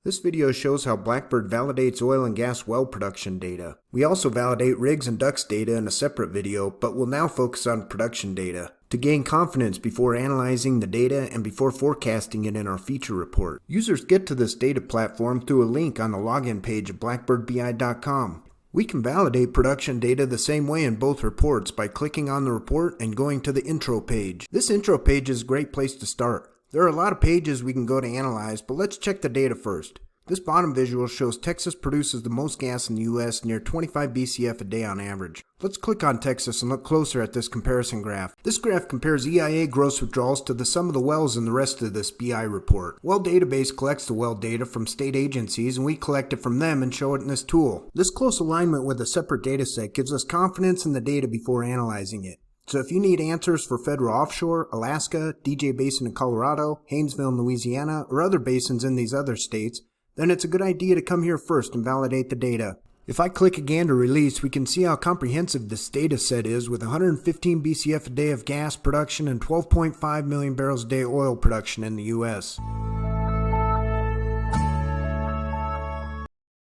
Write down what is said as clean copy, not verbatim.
This video shows how Blackbird validates oil and gas well production data. We also validate rigs and ducts data in a separate video, but we'll now focus on production data to gain confidence before analyzing the data and before forecasting it in our feature report. Users get to this data platform through a link on the login page of blackbirdbi.com. We can validate production data the same way in both reports by clicking on the report and going to the intro page. This intro page is a great place to start. There are a lot of pages we can go to analyze, but let's check the data first. This bottom visual shows Texas produces the most gas in the US, near 25 BCF a day on average. Let's click on Texas and look closer at this comparison graph. This graph compares EIA gross withdrawals to the sum of the wells in the rest of this BI report. Well Database collects the well data from state agencies, and we collect it from them and show it in this tool. This close alignment with a separate data set gives us confidence in the data before analyzing it. So if you need answers for federal offshore, Alaska, DJ Basin in Colorado, Haynesville in Louisiana, or other basins in these other states, then it's a good idea to come here first and validate the data. If I click again to release, we can see how comprehensive this data set is, with 115 BCF a day of gas production and 12.5 million barrels a day oil production in the US.